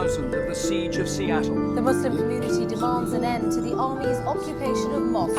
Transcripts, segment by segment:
2000 of the Siege of Seattle. The Muslim community demands an end to the army's occupation of mosques.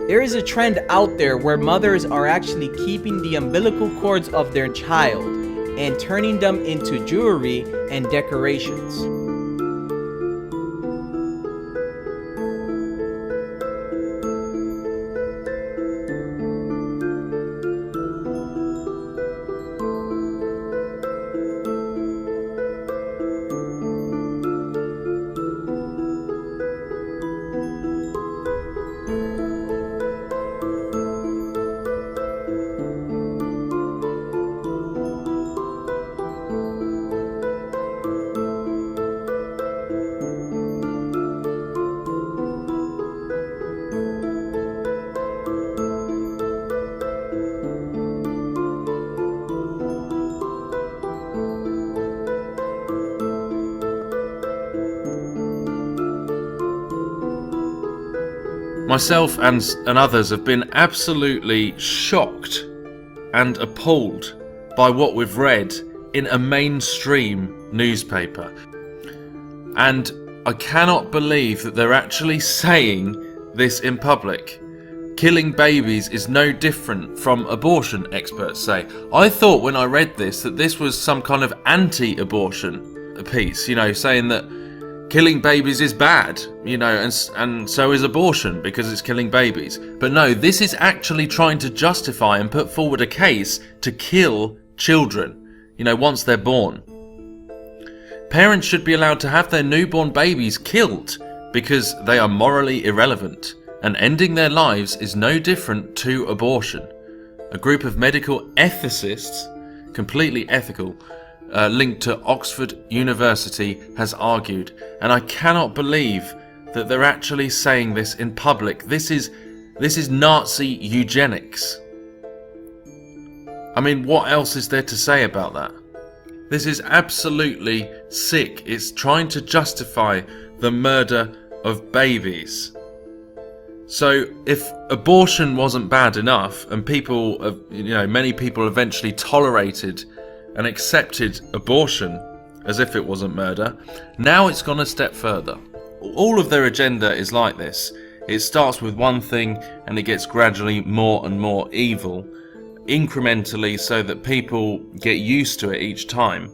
There is a trend out there where mothers are actually keeping the umbilical cords of their child and turning them into jewelry and decorations. Myself and others have been absolutely shocked and appalled by what we've read in a mainstream newspaper. And I cannot believe that they're actually saying this in public. Killing babies is no different from abortion, experts say. I thought when I read this that this was some kind of anti-abortion piece, saying that killing babies is bad, and so is abortion because it's killing babies. But no, this is actually trying to justify and put forward a case to kill children, once they're born. Parents should be allowed to have their newborn babies killed because they are morally irrelevant, and ending their lives is no different to abortion. A group of medical ethicists, completely ethical, linked to Oxford University, has argued, and I cannot believe that they're actually saying this in public. This is Nazi eugenics. I mean, what else is there to say about that? This is absolutely sick. It's trying to justify the murder of babies. So if abortion wasn't bad enough, and many people eventually tolerated and accepted abortion as if it wasn't murder, now it's gone a step further. All of their agenda is like this. It starts with one thing and it gets gradually more and more evil, incrementally, so that people get used to it each time.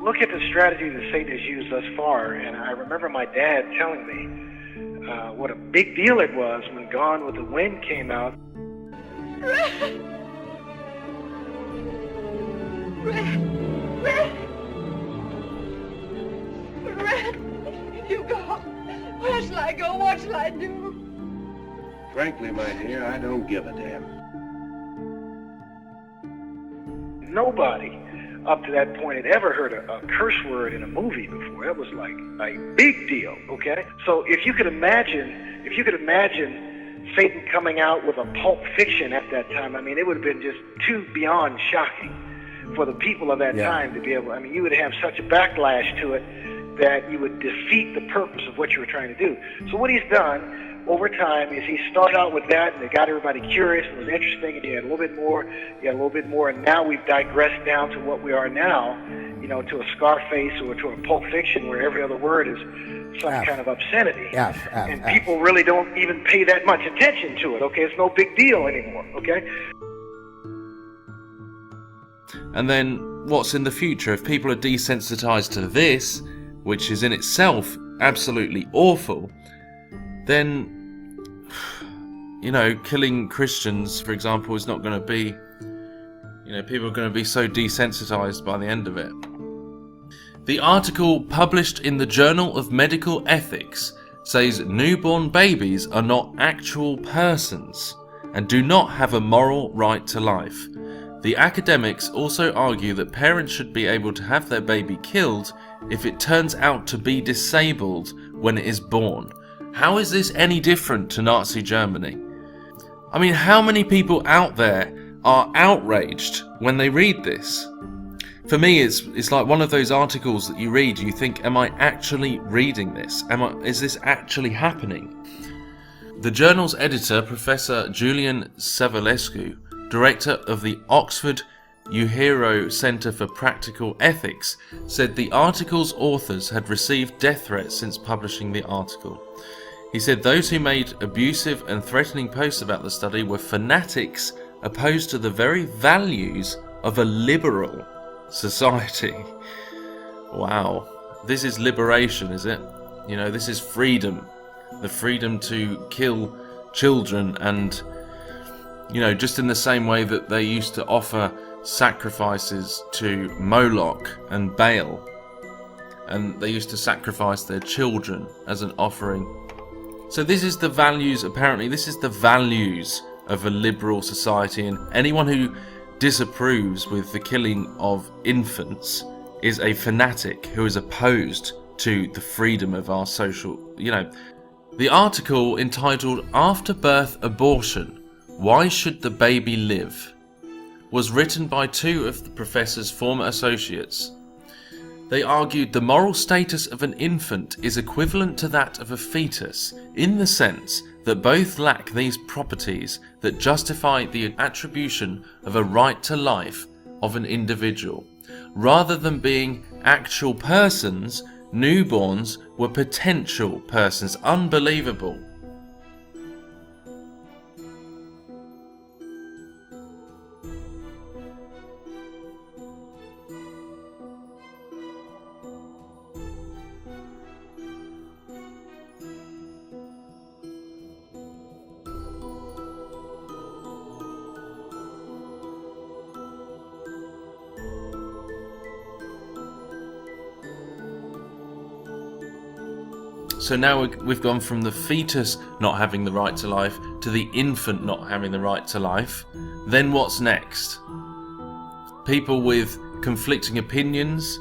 Look at the strategy that Satan has used thus far, and I remember my dad telling me what a big deal it was when Gone with the Wind came out. Red! You go. Where shall I go? What shall I do? Frankly, my dear, I don't give a damn. Nobody up to that point had ever heard a curse word in a movie before. That was like a big deal, okay? So if you could imagine Satan coming out with a Pulp Fiction at that time, I mean, it would have been just too beyond shocking for the people of that time to be able, you would have such a backlash to it that you would defeat the purpose of what you were trying to do. So what he's done over time is he started out with that, and it got everybody curious, and it was interesting, and you had a little bit more, and now we've digressed down to what we are now, to a Scarface or to a Pulp Fiction where every other word is some kind of obscenity. And people really don't even pay that much attention to it, okay? It's no big deal anymore, okay? And then what's in the future? If people are desensitized to this, which is in itself absolutely awful, then, killing Christians, for example, is not going to be, people are going to be so desensitized by the end of it. The article published in the Journal of Medical Ethics says newborn babies are not actual persons and do not have a moral right to life. The academics also argue that parents should be able to have their baby killed if it turns out to be disabled when it is born. How is this any different to Nazi Germany? I mean, how many people out there are outraged when they read this? For me, it's like one of those articles that you read, you think, am I actually reading this? Is this actually happening? The journal's editor, Professor Julian Savulescu, director of the Oxford Uehiro Centre for Practical Ethics, said the article's authors had received death threats since publishing the article. He said those who made abusive and threatening posts about the study were fanatics opposed to the very values of a liberal society. Wow. This is liberation, is it? This is freedom. The freedom to kill children and, just in the same way that they used to offer sacrifices to Moloch and Baal. And they used to sacrifice their children as an offering. So this is the values, apparently, this is the values of a liberal society, and anyone who disapproves with the killing of infants is a fanatic who is opposed to the freedom of our social, The article entitled After Birth Abortion, Why Should the Baby Live? Was written by two of the professor's former associates. They argued the moral status of an infant is equivalent to that of a fetus in the sense that both lack these properties that justify the attribution of a right to life of an individual. Rather than being actual persons, newborns were potential persons. Unbelievable. So now we've gone from the fetus not having the right to life to the infant not having the right to life. Then what's next? People with conflicting opinions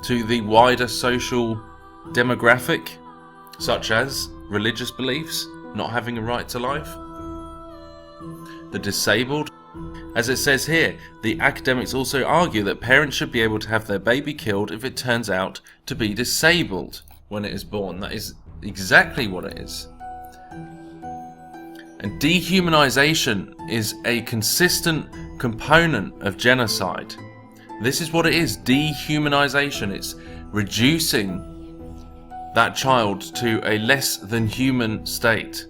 to the wider social demographic, such as religious beliefs, not having a right to life. The disabled. As it says here, the academics also argue that parents should be able to have their baby killed if it turns out to be disabled when it is born. That is exactly what it is. And dehumanization is a consistent component of genocide. This is what it is, dehumanization. It's reducing that child to a less than human state.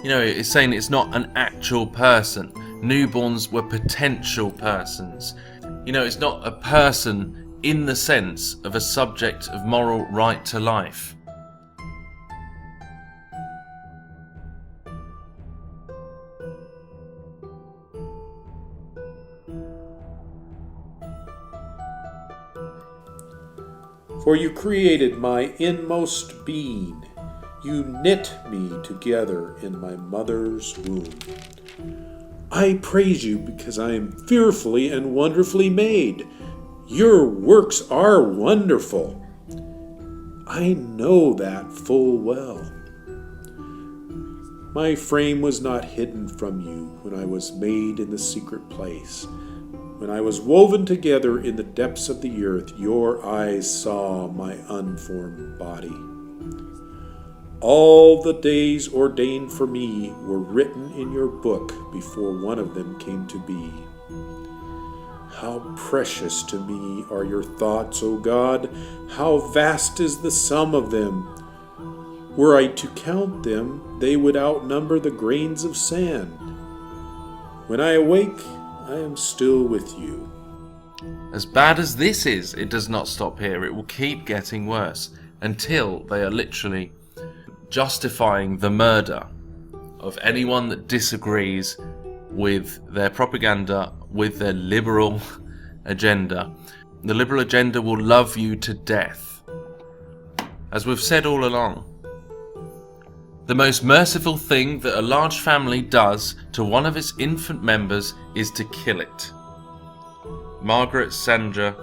It's saying it's not an actual person. Newborns were potential persons. It's not a person in the sense of a subject of moral right to life. For you created my inmost being. You knit me together in my mother's womb. I praise you because I am fearfully and wonderfully made. Your works are wonderful. I know that full well. My frame was not hidden from you when I was made in the secret place. When I was woven together in the depths of the earth, your eyes saw my unformed body. All the days ordained for me were written in your book before one of them came to be. How precious to me are your thoughts, O God! How vast is the sum of them! Were I to count them, they would outnumber the grains of sand. When I awake, I am still with you. As bad as this is, it does not stop here. It will keep getting worse until they are literally justifying the murder of anyone that disagrees with their propaganda, with their liberal agenda. The liberal agenda will love you to death. As we've said all along, the most merciful thing that a large family does to one of its infant members is to kill it. Margaret Sanger,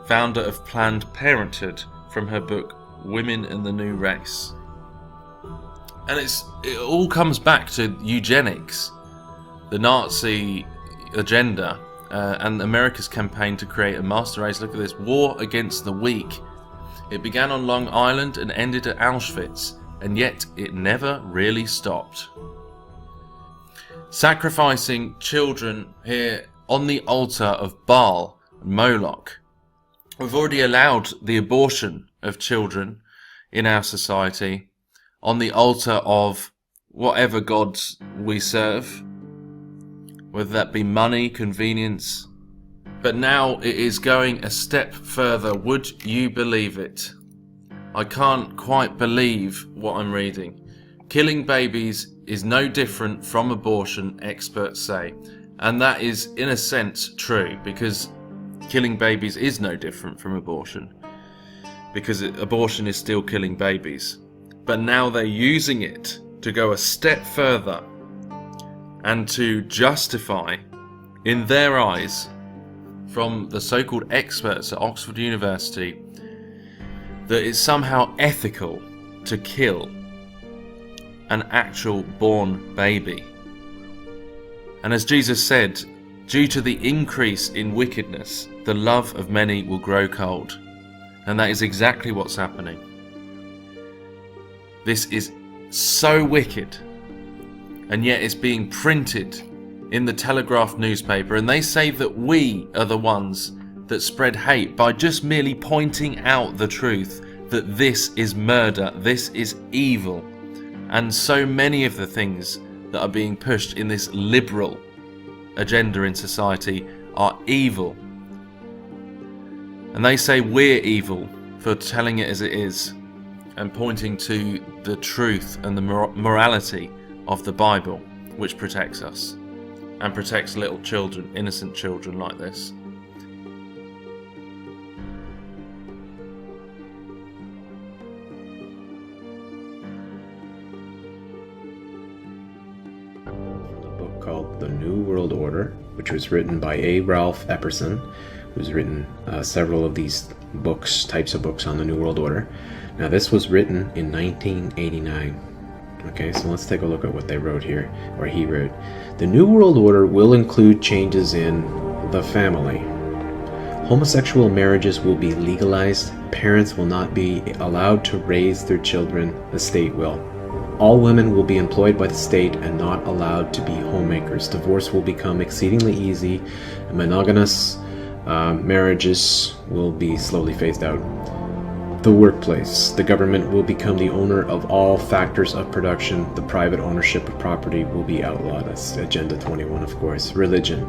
founder of Planned Parenthood, from her book Women and the New Race. And it all comes back to eugenics, the Nazi agenda, and America's campaign to create a master race. Look at this, war against the weak. It began on Long Island and ended at Auschwitz, and yet it never really stopped. Sacrificing children here on the altar of Baal and Moloch. We've already allowed the abortion of children in our society on the altar of whatever gods we serve, whether that be money, convenience. But now it is going a step further. Would you believe it? I can't quite believe what I'm reading. Killing babies is no different from abortion, experts say. And that is, in a sense, true, because killing babies is no different from abortion, because abortion is still killing babies. But now they're using it to go a step further and to justify, in their eyes, from the so-called experts at Oxford University, that it's somehow ethical to kill an actual born baby. And as Jesus said, due to the increase in wickedness, the love of many will grow cold. And that is exactly what's happening. This is so wicked, and yet it's being printed in the Telegraph newspaper, and they say that we are the ones that spread hate by just merely pointing out the truth that this is murder, this is evil, and so many of the things that are being pushed in this liberal agenda in society are evil. And they say we're evil for telling it as it is and pointing to the truth and the morality of the Bible, which protects us and protects little children, innocent children like this. Called The New World Order, which was written by A. Ralph Epperson, who's written several of these types of books on the New World Order. Now, this was written in 1989. Okay, so let's take a look at what they wrote here, or he wrote. The New World Order will include changes in the family. Homosexual marriages will be legalized. Parents will not be allowed to raise their children. The state will. All women will be employed by the state and not allowed to be homemakers. Divorce will become exceedingly easy, and monogamous marriages will be slowly phased out. The workplace. The government will become the owner of all factors of production. The private ownership of property will be outlawed. That's Agenda 21, of course. Religion.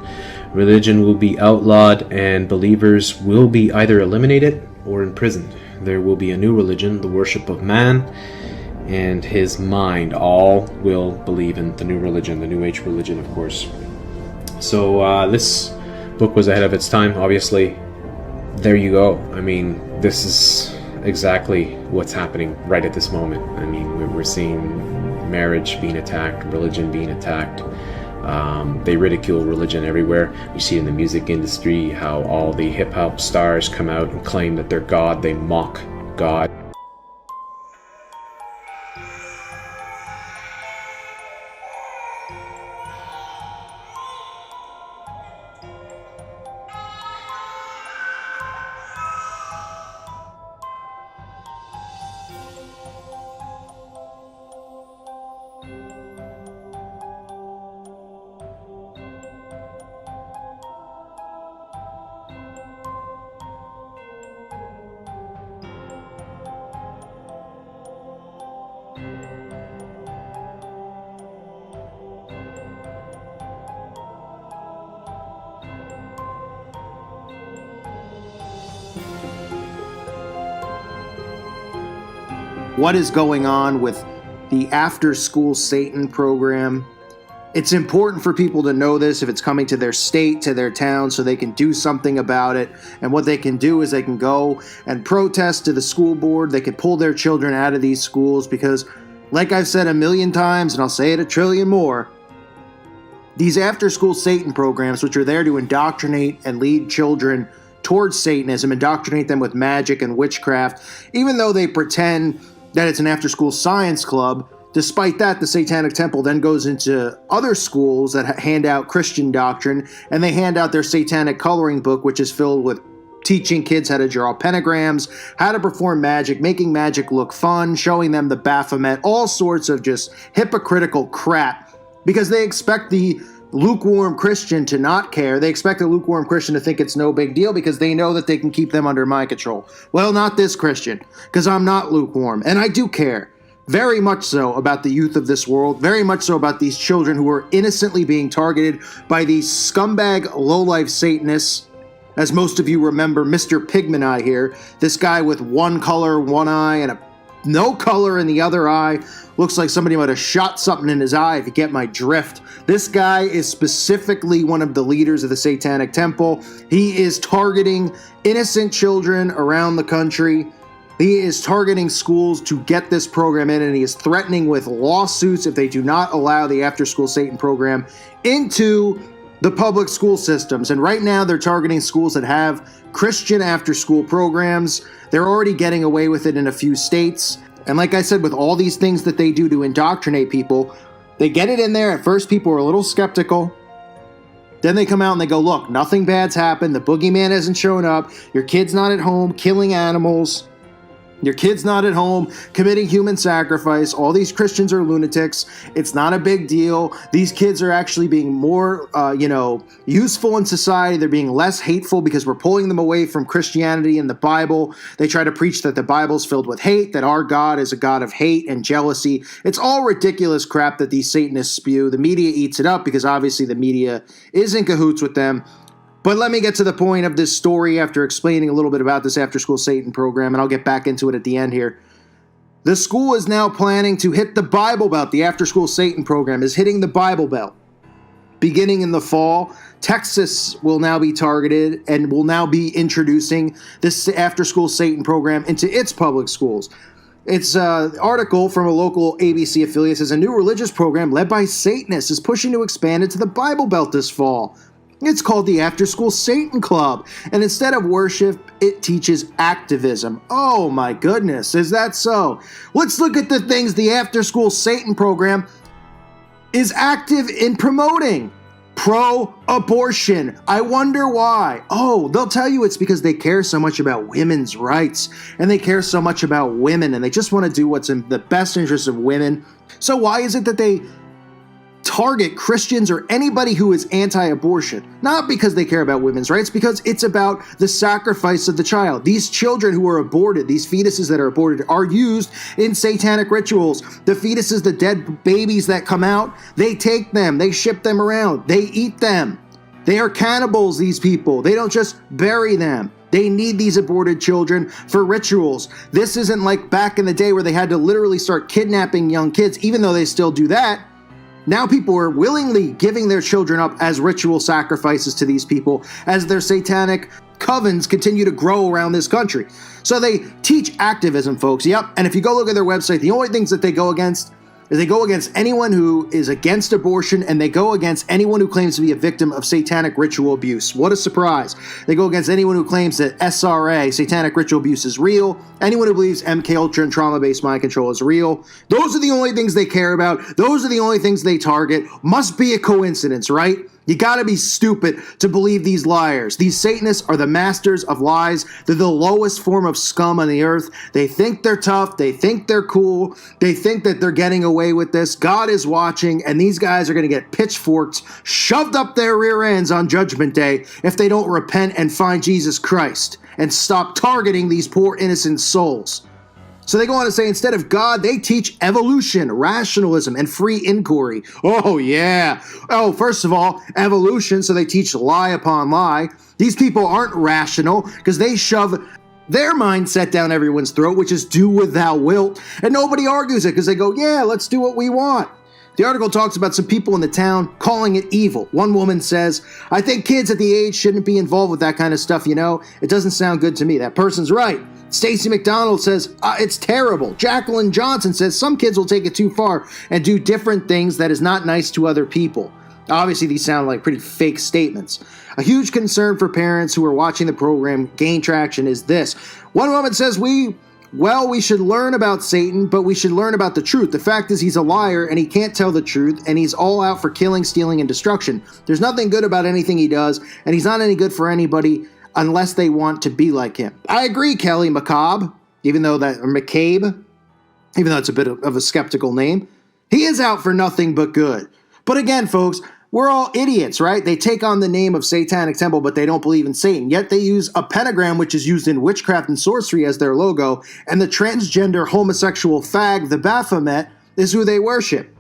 Religion will be outlawed, and believers will be either eliminated or imprisoned. There will be a new religion, the worship of man and his mind. All will believe in the new religion, the New Age religion, of course. So this book was ahead of its time, obviously. There you go. I mean, this is exactly what's happening right at this moment. I mean, we're seeing marriage being attacked, religion being attacked. They ridicule religion everywhere. You see in the music industry how all the hip-hop stars come out and claim that they're God. They mock God. What is going on with the after-school Satan program? It's important for people to know this if it's coming to their state, to their town, so they can do something about it. And what they can do is they can go and protest to the school board. They can pull their children out of these schools because, like I've said a million times, and I'll say it a trillion more, these after-school Satan programs, which are there to indoctrinate and lead children towards Satanism, indoctrinate them with magic and witchcraft, even though they pretend that it's an after-school science club. Despite that, the Satanic Temple then goes into other schools that hand out Christian doctrine, and they hand out their satanic coloring book, which is filled with teaching kids how to draw pentagrams, how to perform magic, making magic look fun, showing them the Baphomet, all sorts of just hypocritical crap, because they expect the lukewarm Christian to not care. They expect a lukewarm Christian to think it's no big deal because they know that they can keep them under my control. Well, not this Christian, because I'm not lukewarm, and I do care. Very much so about the youth of this world, very much so about these children who are innocently being targeted by these scumbag lowlife Satanists. As most of you remember, Mr. Pigman Eye here, this guy with one color, one eye, and no color in the other eye. Looks like somebody might have shot something in his eye, if you get my drift. This guy is specifically one of the leaders of the Satanic Temple. He is targeting innocent children around the country. He is targeting schools to get this program in, and he is threatening with lawsuits if they do not allow the after-school Satan program into the public school systems. And right now they're targeting schools that have Christian after-school programs. They're already getting away with it in a few states. And like I said, with all these things that they do to indoctrinate people, they get it in there. At first, people are a little skeptical. Then they come out and they go, look, nothing bad's happened. The boogeyman hasn't shown up. Your kid's not at home killing animals. Your kid's not at home committing human sacrifice. All these Christians are lunatics. It's not a big deal. These kids are actually being more, useful in society. They're being less hateful because we're pulling them away from Christianity and the Bible. They try to preach that the Bible's filled with hate, that our God is a God of hate and jealousy. It's all ridiculous crap that these Satanists spew. The media eats it up because obviously the media is in cahoots with them. But let me get to the point of this story after explaining a little bit about this after-school Satan program, and I'll get back into it at the end here. The school is now planning to hit the Bible Belt. The after-school Satan program is hitting the Bible Belt. Beginning in the fall, Texas will now be targeted and will now be introducing this after-school Satan program into its public schools. It's an article from a local ABC affiliate says a new religious program led by Satanists is pushing to expand into the Bible Belt this fall. It's called the After School Satan Club, and instead of worship, it teaches activism. Oh my goodness, is that so? Let's look at the things the After School Satan program is active in promoting. Pro-abortion. I wonder why. Oh, they'll tell you it's because they care so much about women's rights, and they care so much about women, and they just want to do what's in the best interest of women. So why is it that they target Christians or anybody who is anti-abortion? Not because they care about women's rights, because it's about the sacrifice of the child. These children who are aborted, these fetuses that are aborted, are used in satanic rituals. The fetuses, the dead babies that come out, they take them, they ship them around, they eat them. They are cannibals, these people. They don't just bury them. They need these aborted children for rituals. This isn't like back in the day where they had to literally start kidnapping young kids, even though they still do that. Now people are willingly giving their children up as ritual sacrifices to these people as their satanic covens continue to grow around this country. So they teach activism, folks. Yep. And if you go look at their website, the only things that they go against is they go against anyone who is against abortion, and they go against anyone who claims to be a victim of satanic ritual abuse. What a surprise. They go against anyone who claims that SRA, satanic ritual abuse, is real. Anyone who believes MKUltra and trauma-based mind control is real. Those are the only things they care about. Those are the only things they target. Must be a coincidence, right? You gotta be stupid to believe these liars. These Satanists are the masters of lies. They're the lowest form of scum on the earth. They think they're tough. They think they're cool. They think that they're getting away with this. God is watching, and these guys are gonna get pitchforks shoved up their rear ends on Judgment Day if they don't repent and find Jesus Christ and stop targeting these poor innocent souls. So they go on to say instead of God, they teach evolution, rationalism, and free inquiry. Oh, yeah. Oh, first of all, evolution, so they teach lie upon lie. These people aren't rational because they shove their mindset down everyone's throat, which is do what thou wilt. And nobody argues it because they go, yeah, let's do what we want. The article talks about some people in the town calling it evil. One woman says, I think kids at the age shouldn't be involved with that kind of stuff, you know? It doesn't sound good to me. That person's right. Stacey McDonald says, it's terrible. Jacqueline Johnson says, some kids will take it too far and do different things that is not nice to other people. Obviously, these sound like pretty fake statements. A huge concern for parents who are watching the program gain traction is this. One woman says, we should learn about Satan, but we should learn about the truth. The fact is he's a liar and he can't tell the truth and he's all out for killing, stealing, and destruction. There's nothing good about anything he does and he's not any good for anybody unless they want to be like him. I agree, Kelly McCabe, or McCabe, even though it's a bit of a skeptical name. He is out for nothing but good. But again, folks, we're all idiots, right? They take on the name of Satanic Temple, but they don't believe in Satan. Yet they use a pentagram, which is used in witchcraft and sorcery, as their logo, and the transgender homosexual fag, the Baphomet, is who they worship.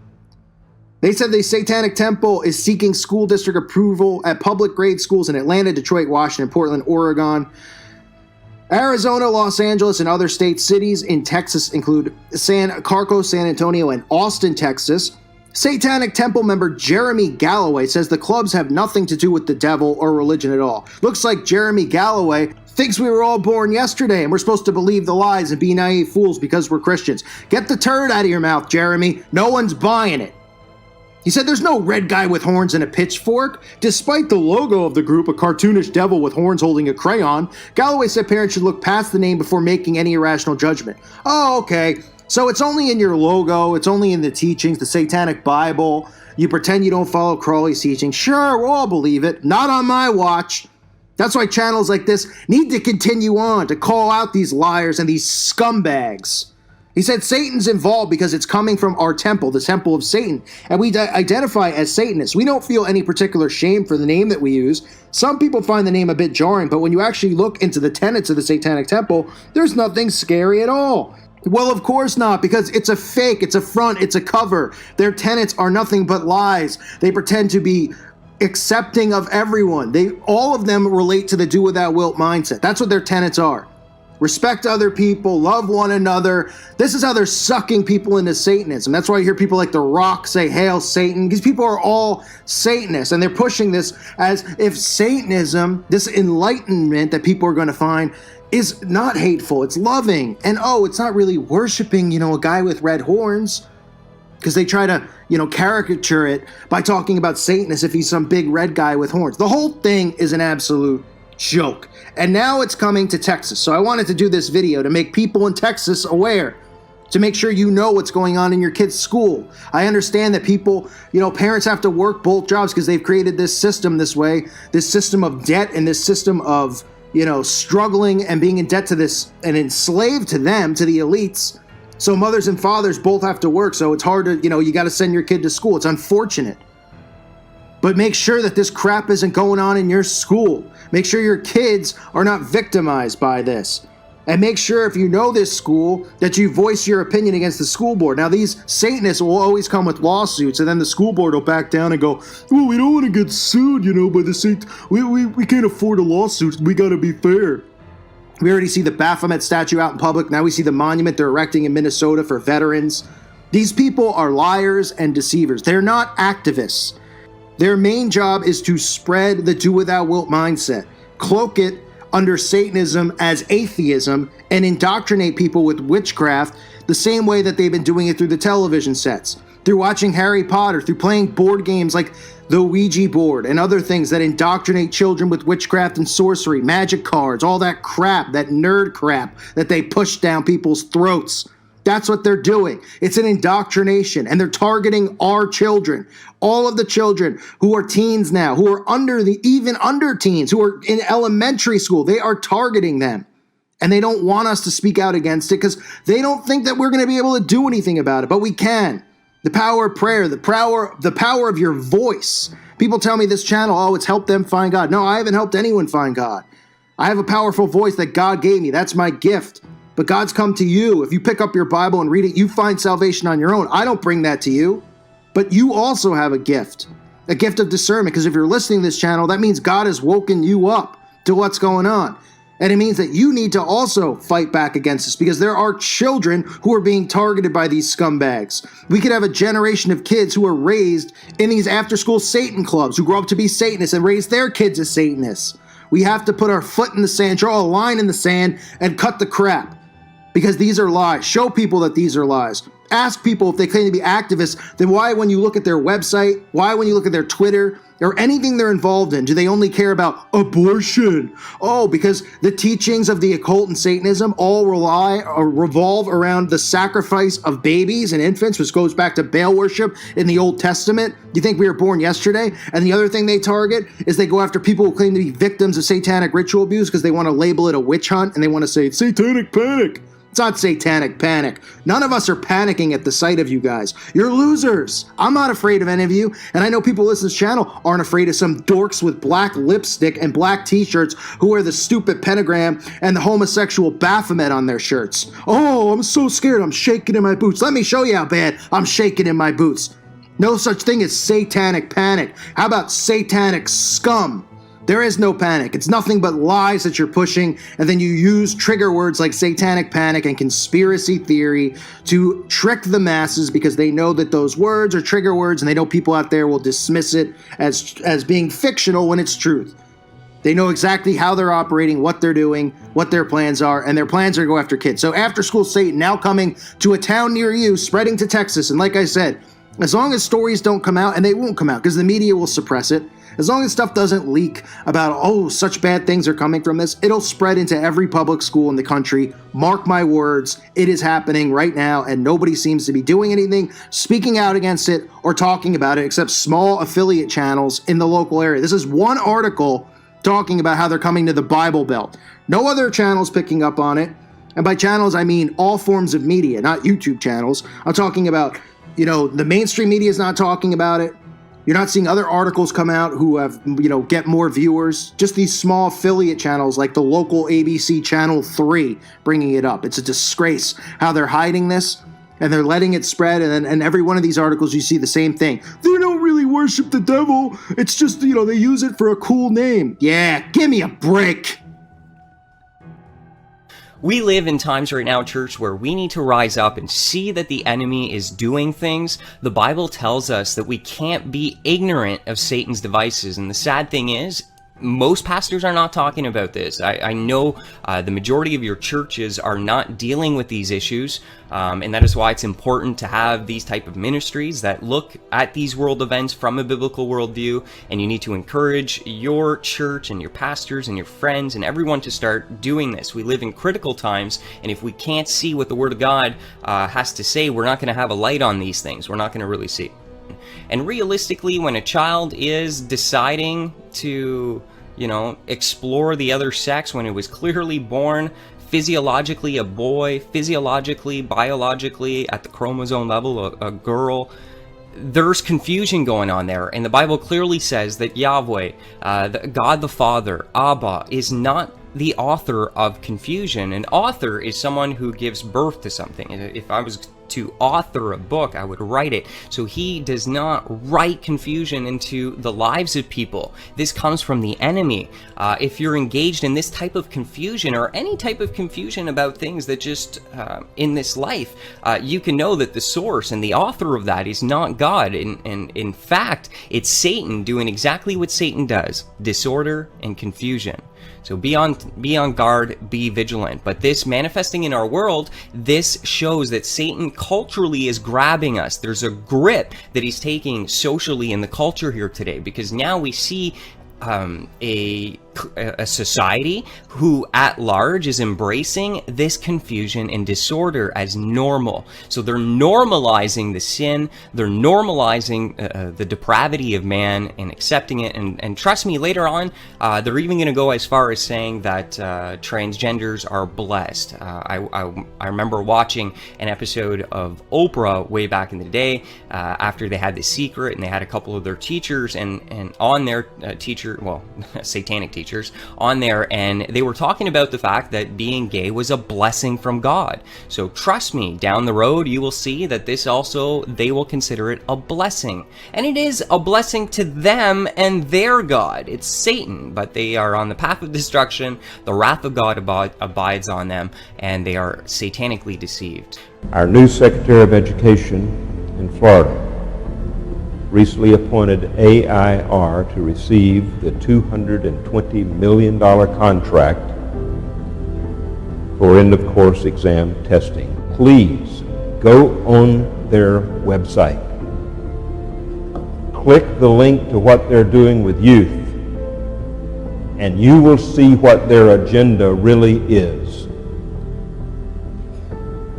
They said the Satanic Temple is seeking school district approval at public grade schools in Atlanta, Detroit, Washington, Portland, Oregon, Arizona, Los Angeles, and other state cities in Texas include Carco, San Antonio, and Austin, Texas. Satanic Temple member Jeremy Galloway says the clubs have nothing to do with the devil or religion at all. Looks like Jeremy Galloway thinks we were all born yesterday and we're supposed to believe the lies and be naive fools because we're Christians. Get the turd out of your mouth, Jeremy. No one's buying it. He said there's no red guy with horns and a pitchfork. Despite the logo of the group, a cartoonish devil with horns holding a crayon, Galloway said parents should look past the name before making any irrational judgment. Oh, okay. So it's only in your logo, it's only in the teachings, the Satanic Bible. You pretend you don't follow Crowley's teaching. Sure, we'll all believe it. Not on my watch. That's why channels like this need to continue on to call out these liars and these scumbags. He said Satan's involved because it's coming from our temple, the temple of Satan, and we identify as Satanists. We don't feel any particular shame for the name that we use. Some people find the name a bit jarring, but when you actually look into the tenets of the Satanic Temple, there's nothing scary at all. Well, of course not, because it's a fake, it's a front, it's a cover. Their tenets are nothing but lies. They pretend to be accepting of everyone. All of them relate to the do what thou wilt mindset. That's what their tenets are. Respect other people, love one another. This is how they're sucking people into Satanism. That's why you hear people like The Rock say, "Hail Satan," because people are all Satanists, and they're pushing this as if Satanism, this enlightenment that people are going to find, is not hateful, it's loving. And it's not really worshiping, a guy with red horns, because they try to, caricature it by talking about Satan as if he's some big red guy with horns. The whole thing is an absolute joke. And now it's coming to Texas. So I wanted to do this video to make people in Texas aware, to make sure you know what's going on in your kid's school. I understand that people, parents have to work both jobs because they've created this system this way, this system of debt and this system of, struggling and being in debt to this and enslaved to them, to the elites. So mothers and fathers both have to work. So it's hard to, you got to send your kid to school. It's unfortunate. But make sure that this crap isn't going on in your school. Make sure your kids are not victimized by this. And make sure if you know this school that you voice your opinion against the school board. Now these Satanists will always come with lawsuits and then the school board will back down and go, well, we don't want to get sued, by the Satan. We can't afford a lawsuit. We got to be fair. We already see the Baphomet statue out in public. Now we see the monument they're erecting in Minnesota for veterans. These people are liars and deceivers. They're not activists. Their main job is to spread the do what thou wilt mindset, cloak it under Satanism as atheism, and indoctrinate people with witchcraft the same way that they've been doing it through the television sets, through watching Harry Potter, through playing board games like the Ouija board and other things that indoctrinate children with witchcraft and sorcery, magic cards, all that crap, that nerd crap that they push down people's throats. That's what they're doing. It's an indoctrination, and they're targeting our children. All of the children who are teens now, who are even under teens, who are in elementary school, they are targeting them. And they don't want us to speak out against it because they don't think that we're going to be able to do anything about it, but we can. The power of prayer, the power of your voice. People tell me this channel, it's helped them find God. No, I haven't helped anyone find God. I have a powerful voice that God gave me. That's my gift. but God's come to you. If you pick up your Bible and read it, you find salvation on your own. I don't bring that to you, but you also have a gift of discernment, because if you're listening to this channel, that means God has woken you up to what's going on. And it means that you need to also fight back against this, because there are children who are being targeted by these scumbags. We could have a generation of kids who are raised in these after-school Satan clubs, who grow up to be Satanists and raise their kids as Satanists. We have to put our foot in the sand, draw a line in the sand, and cut the crap, because these are lies. Show people that these are lies. Ask people if they claim to be activists, then why, when you look at their website, why, when you look at their Twitter, or anything they're involved in, do they only care about abortion? Oh, because the teachings of the occult and Satanism all revolve around the sacrifice of babies and infants, which goes back to Baal worship in the Old Testament. You think we were born yesterday? And the other thing they target is they go after people who claim to be victims of satanic ritual abuse because they want to label it a witch hunt, and they want to say it's satanic panic. It's not satanic panic. None of us are panicking at the sight of you guys. You're losers. I'm not afraid of any of you. And I know people listening to this channel aren't afraid of some dorks with black lipstick and black t-shirts who wear the stupid pentagram and the homosexual Baphomet on their shirts. Oh, I'm so scared. I'm shaking in my boots. Let me show you how bad I'm shaking in my boots. No such thing as satanic panic. How about satanic scum? There is no panic. It's nothing but lies that you're pushing, and then you use trigger words like satanic panic and conspiracy theory to trick the masses, because they know that those words are trigger words, and they know people out there will dismiss it as being fictional when it's truth. They know exactly how they're operating, what they're doing, what their plans are, and their plans are to go after kids. So After School Satan now coming to a town near you, spreading to Texas, and like I said, as long as stories don't come out, and they won't come out because the media will suppress it, as long as stuff doesn't leak about, oh, such bad things are coming from this, it'll spread into every public school in the country. Mark my words, it is happening right now, and nobody seems to be doing anything, speaking out against it, or talking about it, except small affiliate channels in the local area. This is one article talking about how they're coming to the Bible Belt. No other channels picking up on it. And by channels, I mean all forms of media, not YouTube channels. I'm talking about, the mainstream media is not talking about it. You're not seeing other articles come out who have, get more viewers. Just these small affiliate channels like the local ABC Channel 3 bringing it up. It's a disgrace how they're hiding this, and they're letting it spread. And every one of these articles, you see the same thing. They don't really worship the devil. It's just, they use it for a cool name. Yeah, give me a break. We live in times right now, church, where we need to rise up and see that the enemy is doing things. The Bible tells us that we can't be ignorant of Satan's devices. And the sad thing is, most pastors are not talking about this. I know the majority of your churches are not dealing with these issues, and that is why it's important to have these type of ministries that look at these world events from a biblical worldview. And you need to encourage your church and your pastors and your friends and everyone to start doing this. We live in critical times, and if we can't see what the Word of God has to say, we're not going to have a light on these things. We're not going to really see. And realistically, when a child is deciding to, explore the other sex when it was clearly born physiologically a boy, physiologically, biologically, at the chromosome level, a girl, there's confusion going on there. And the Bible clearly says that Yahweh, God the Father, Abba, is not the author of confusion. An author is someone who gives birth to something. If I was to author a book, I would write it. So he does not write confusion into the lives of people. This comes from the enemy. If you're engaged in this type of confusion, or any type of confusion about things that just in this life, you can know that the source and the author of that is not God. And in fact, it's Satan doing exactly what Satan does: disorder and confusion. So be on guard, be vigilant. But this manifesting in our world, this shows that Satan culturally is grabbing us. There's a grip that he's taking socially in the culture here today, because now we see a society who at large is embracing this confusion and disorder as normal. So they're normalizing the sin, they're normalizing the depravity of man and accepting it. And trust me, later on, they're even going to go as far as saying that transgenders are blessed. I remember watching an episode of Oprah way back in the day, after they had The Secret, and they had a couple of their teachers, and on their satanic teachers, teachers on there, and they were talking about the fact that being gay was a blessing from God. So trust me, down the road you will see that this also, they will consider it a blessing. And it is a blessing to them and their God. It's Satan, but they are on the path of destruction. The wrath of God abides on them, and they are satanically deceived. Our new Secretary of Education in Florida recently appointed AIR to receive the $220 million contract for end-of-course exam testing. Please go on their website. Click the link to what they're doing with youth, and you will see what their agenda really is.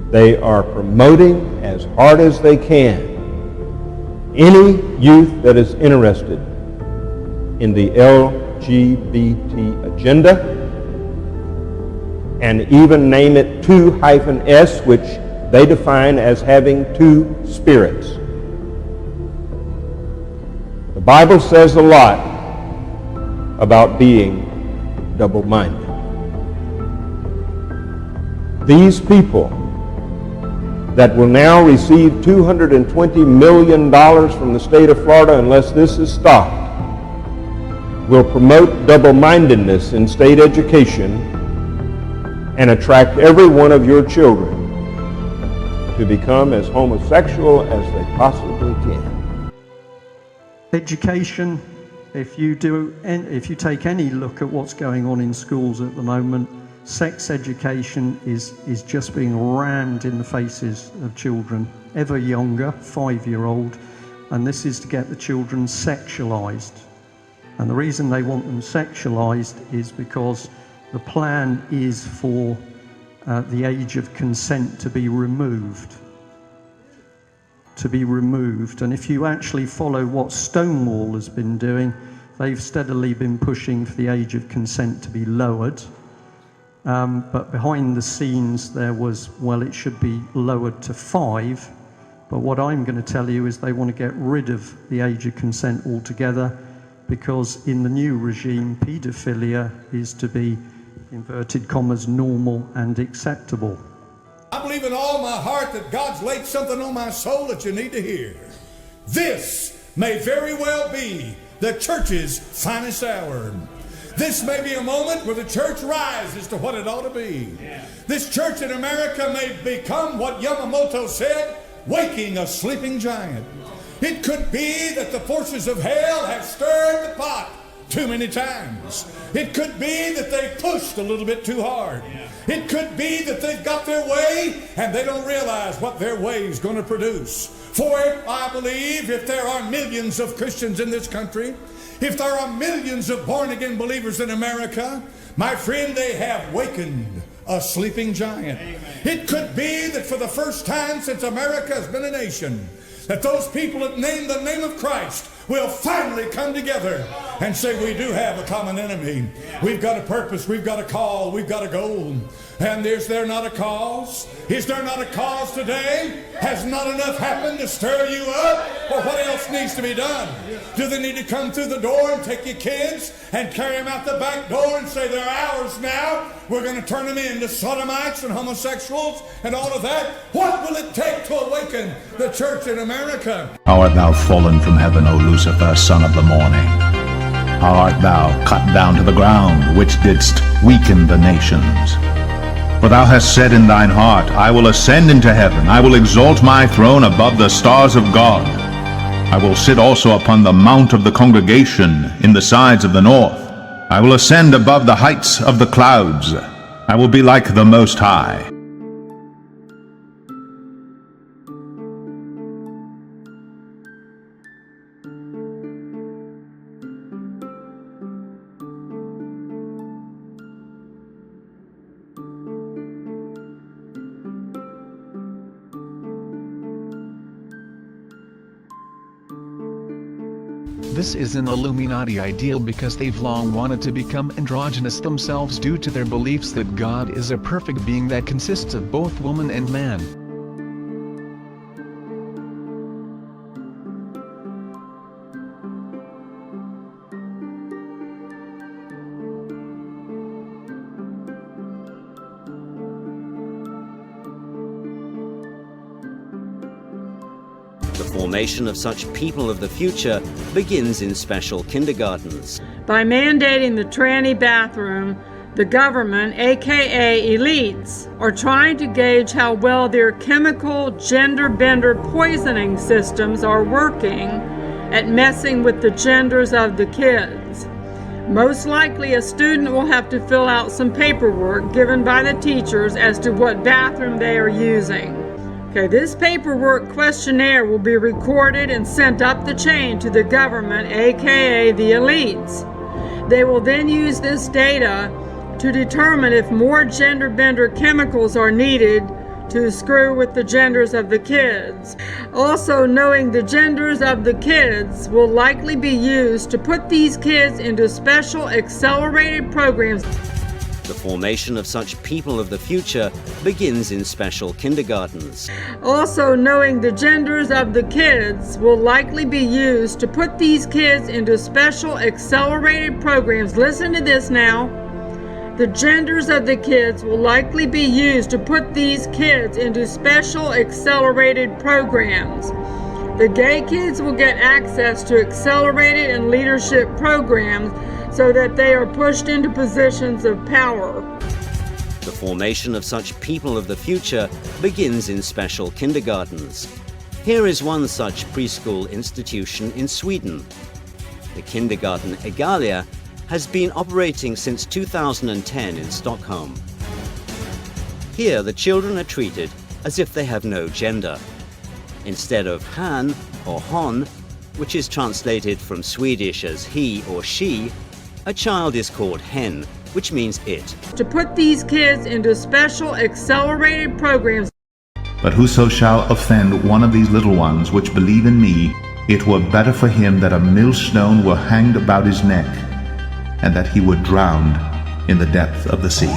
They are promoting as hard as they can any youth that is interested in the LGBT agenda, and even name it 2-S, which they define as having two spirits. The Bible says a lot about being double-minded. These people that will now receive $220 million from the state of Florida, unless this is stopped, will promote double-mindedness in state education and attract every one of your children to become as homosexual as they possibly can. Education, if you take any look at what's going on in schools at the moment, sex education is just being rammed in the faces of children, ever younger, 5-year-old, and this is to get the children sexualized. And the reason they want them sexualized is because the plan is for the age of consent to be removed. And if you actually follow what Stonewall has been doing, they've steadily been pushing for the age of consent to be lowered. But behind the scenes there was, well, it should be lowered to 5. But what I'm going to tell you is they want to get rid of the age of consent altogether, because in the new regime, paedophilia is to be, inverted commas, normal and acceptable. I believe in all my heart that God's laid something on my soul that you need to hear. This may very well be the church's finest hour. This may be a moment where the church rises to what it ought to be. This church in America may become what Yamamoto said, waking a sleeping giant. It could be that the forces of hell have stirred the pot too many times. It could be that they pushed a little bit too hard. It could be that they've got their way and they don't realize what their way is going to produce. For I believe if there are millions of Christians in this country, if there are millions of born-again believers in America, my friend, they have wakened a sleeping giant. Amen. It could be that for the first time since America has been a nation, that those people that name the name of Christ will finally come together and say, we do have a common enemy. We've got a purpose, we've got a call, we've got a goal. And is there not a cause? Is there not a cause today? Has not enough happened to stir you up? Or what else needs to be done? Do they need to come through the door and take your kids and carry them out the back door and say they're ours now? We're going to turn them into sodomites and homosexuals and all of that? What will it take to awaken the church in America? How art thou fallen from heaven, O Lucifer, son of the morning? How art thou cut down to the ground, which didst weaken the nations? For thou hast said in thine heart, I will ascend into heaven, I will exalt my throne above the stars of God. I will sit also upon the mount of the congregation in the sides of the north. I will ascend above the heights of the clouds. I will be like the Most High. This is an Illuminati ideal because they've long wanted to become androgynous themselves due to their beliefs that God is a perfect being that consists of both woman and man. The formation of such people of the future begins in special kindergartens. By mandating the tranny bathroom, the government, aka elites, are trying to gauge how well their chemical gender-bender poisoning systems are working at messing with the genders of the kids. Most likely a student will have to fill out some paperwork given by the teachers as to what bathroom they are using. Okay, this paperwork questionnaire will be recorded and sent up the chain to the government, aka the elites. They will then use this data to determine if more gender-bender chemicals are needed to screw with the genders of the kids. Also, knowing the genders of the kids will likely be used to put these kids into special accelerated programs. The formation of such people of the future begins in special kindergartens. Also, knowing the genders of the kids will likely be used to put these kids into special accelerated programs. Listen to this now. The genders of the kids will likely be used to put these kids into special accelerated programs. The gay kids will get access to accelerated and leadership programs so that they are pushed into positions of power. The formation of such people of the future begins in special kindergartens. Here is one such preschool institution in Sweden. The kindergarten Egalia has been operating since 2010 in Stockholm. Here, the children are treated as if they have no gender. Instead of han or hon, which is translated from Swedish as he or she, a child is called hen, which means it. To put these kids into special accelerated programs. But whoso shall offend one of these little ones which believe in me, it were better for him that a millstone were hanged about his neck, and that he were drowned in the depth of the sea.